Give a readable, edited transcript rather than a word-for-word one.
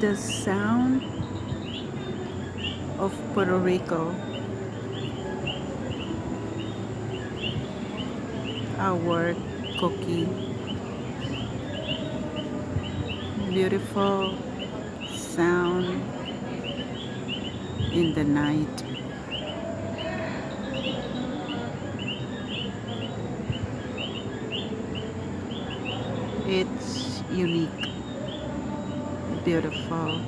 the sound of Puerto Rico, our cookie, beautiful sound in the night. It's unique, beautiful.